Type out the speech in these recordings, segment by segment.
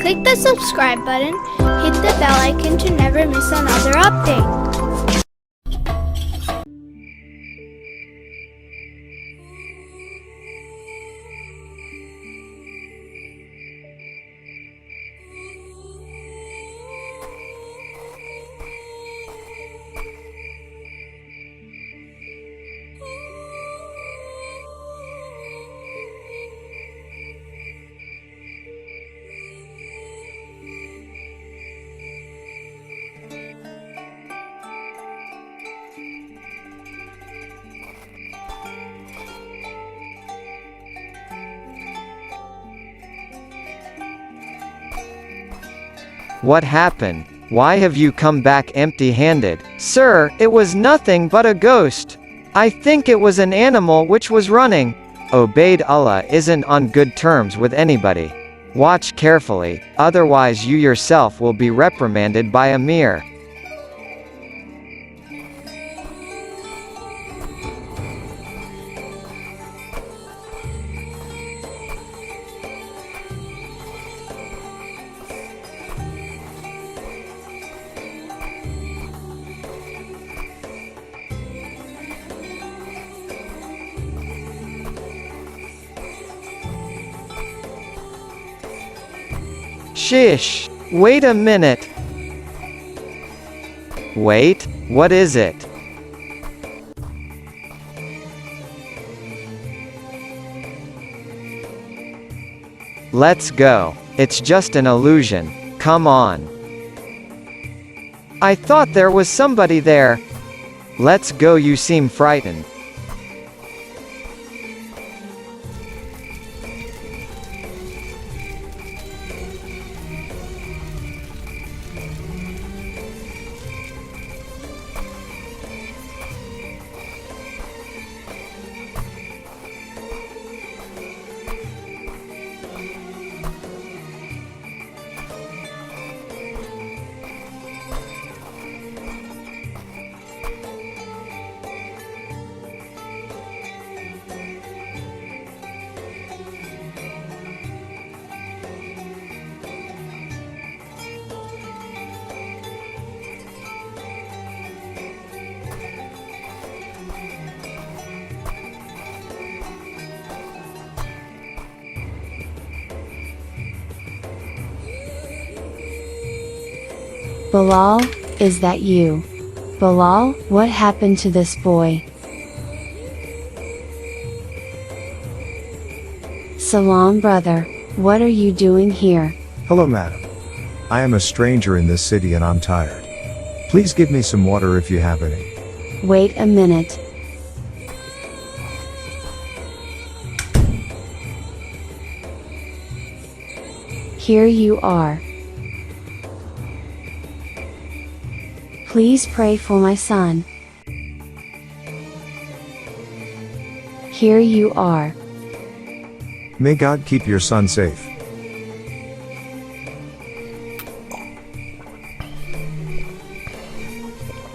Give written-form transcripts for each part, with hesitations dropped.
Click the subscribe button, hit the bell icon to never miss another update. What happened? Why have you come back empty-handed? Sir, it was nothing but a ghost. I think it was an animal which was running. Obeyed Allah isn't on good terms with anybody. Watch carefully, otherwise you yourself will be reprimanded by Amir. Shish! Wait a minute! Wait, what is it? Let's go. It's just an illusion. Come on. I thought there was somebody there. Let's go, you seem frightened. Bilal, is that you? Bilal, what happened to this boy? Salam brother, what are you doing here? Hello madam. I am a stranger in this city and I'm tired. Please give me some water if you have any. Wait a minute. Here you are. Please pray for my son. Here you are. May God keep your son safe.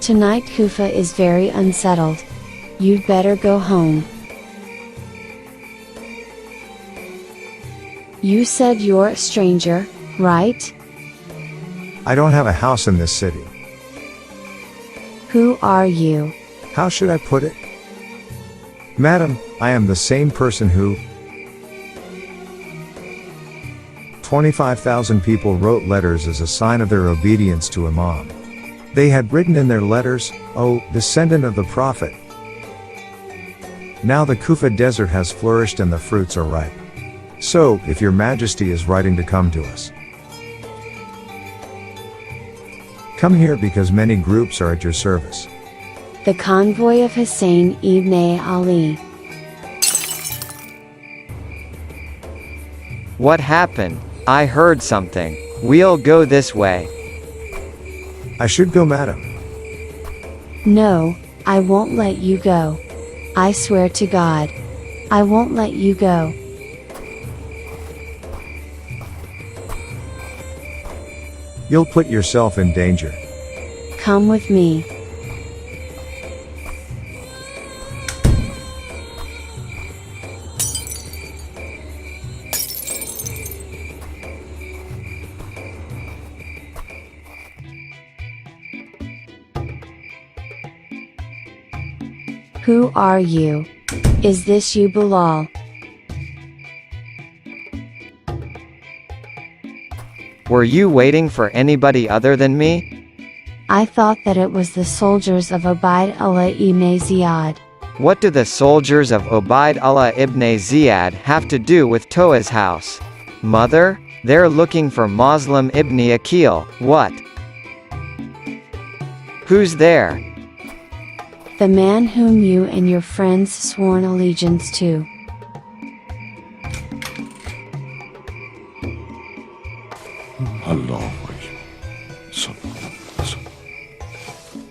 Tonight Kufa is very unsettled. You'd better go home. You said you're a stranger, right? I don't have a house in this city. Who are you? How should I put it? Madam, I am the same person who 25,000 people wrote letters as a sign of their obedience to Imam. They had written in their letters, "O descendant of the Prophet." Now the Kufa desert has flourished and the fruits are ripe. So, if your Majesty is writing to come to us, come here because many groups are at your service. The convoy of Hussein ibn Ali. What happened? I heard something. We'll go this way. I should go, madam. No, I won't let you go. I swear to God. I won't let you go. You'll put yourself in danger. Come with me. Who are you? Is this you, Bilal? Were you waiting for anybody other than me? I thought that it was the soldiers of Ubayd Allah ibn Ziyad. What do the soldiers of Ubayd Allah ibn Ziyad have to do with Toa's house? Mother? They're looking for Muslim ibn Aqeel. What? Who's there? The man whom you and your friends sworn allegiance to. Allahu Akbar.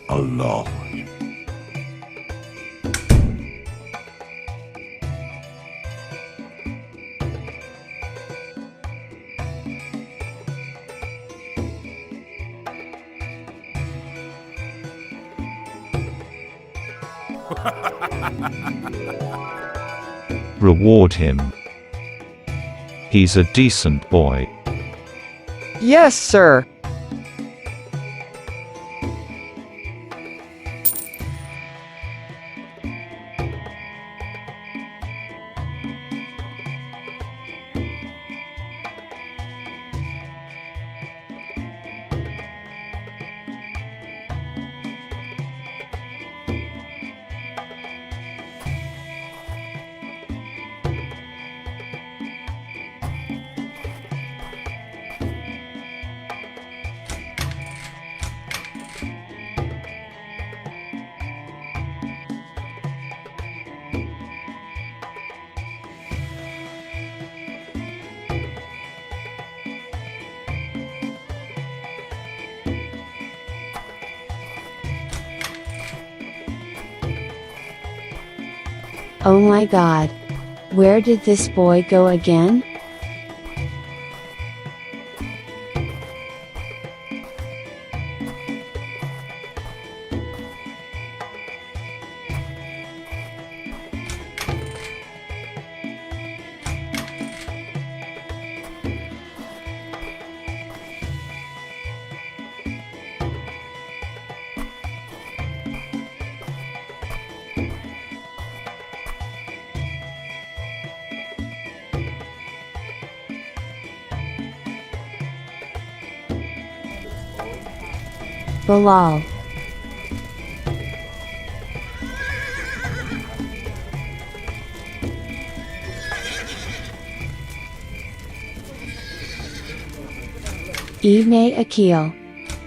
Allahu Akbar. Reward him. He's a decent boy. Yes, sir. Oh my God! Where did this boy go again? Bilal. Ibn Aqeel.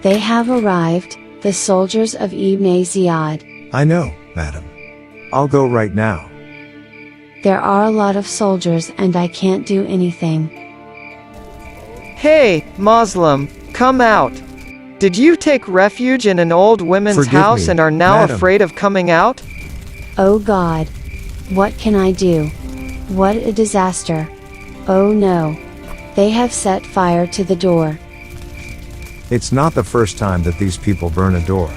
They have arrived, the soldiers of Ibn Ziyad. I know, madam. I'll go right now. There are a lot of soldiers and I can't do anything. Hey, Muslim, come out. Did you take refuge in an old women's Forgive house me, and are now madam. afraid of coming out? Oh God! What can I do? What a disaster! Oh no! They have set fire to the door. It's not the first time that these people burn a door.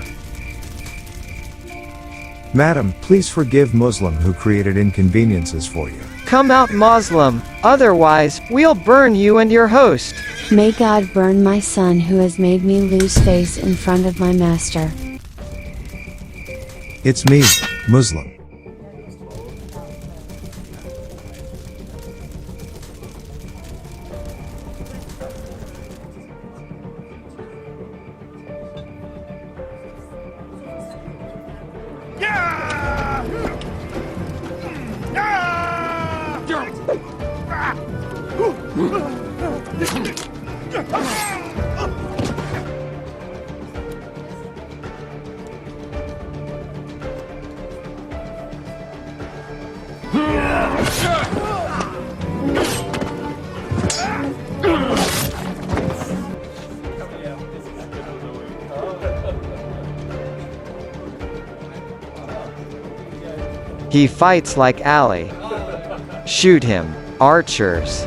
Madam, please forgive Muslim who created inconveniences for you. Come out, Muslim, otherwise, we'll burn you and your host. May God burn my son who has made me lose face in front of my master. It's me, Muslim. He fights like Ali. Shoot him, archers.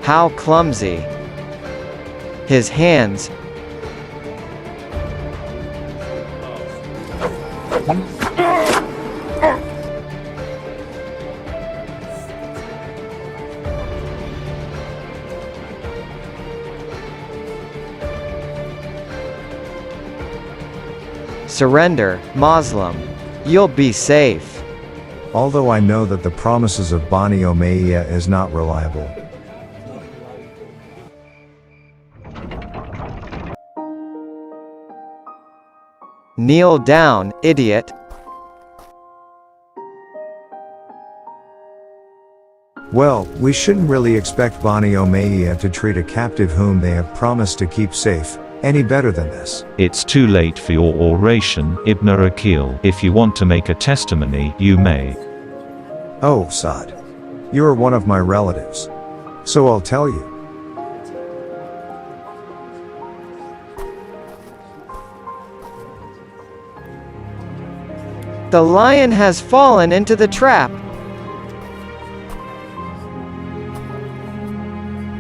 How clumsy. His hands. Surrender, Muslim. You'll be safe. Although I know that the promises of Bani Umayyah is not reliable. Kneel down, idiot. Well, we shouldn't really expect Bani Umayyah to treat a captive whom they have promised to keep safe any better than this. It's too late for your oration, Ibn Aqeel. If you want to make a testimony, you may. Oh, Saad. You are one of my relatives. So I'll tell you. The lion has fallen into the trap.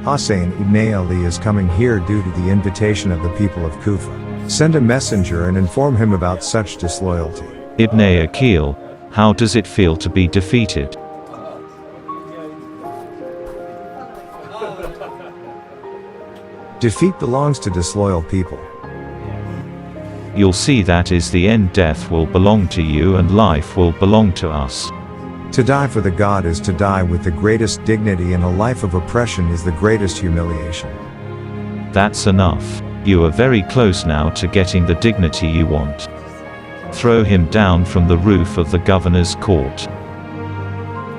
Hussein ibn Ali is coming here due to the invitation of the people of Kufa. Send a messenger and inform him about such disloyalty. Ibn Aqeel, how does it feel to be defeated? Defeat belongs to disloyal people. You'll see that is the end. Death will belong to you and life will belong to us. To die for the God is to die with the greatest dignity, and a life of oppression is the greatest humiliation. That's enough. You are very close now to getting the dignity you want. Throw him down from the roof of the governor's court.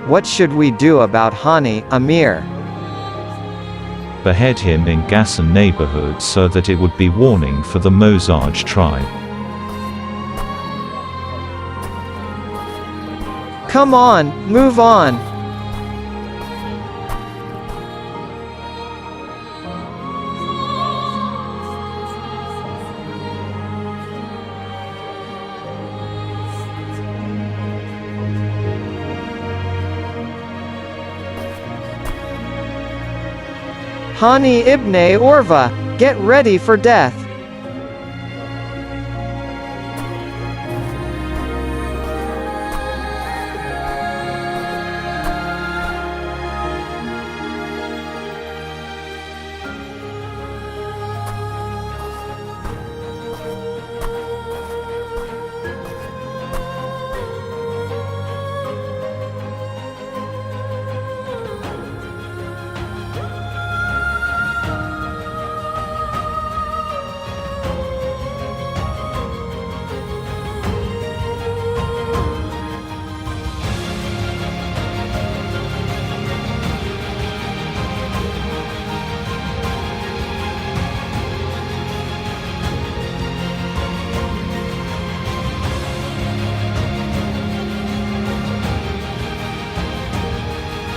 What should we do about Hani, Amir? Behead him in Ghassan neighborhood so that it would be warning for the Mozarj tribe. Come on, move on. Hani ibn Orva, get ready for death.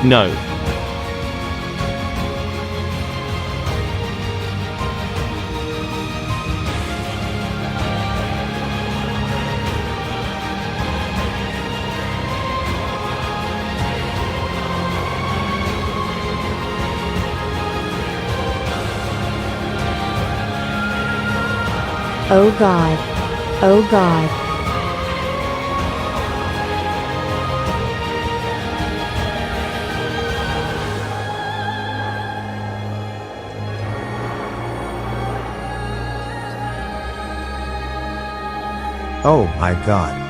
No. Oh God. Oh God. Oh my God.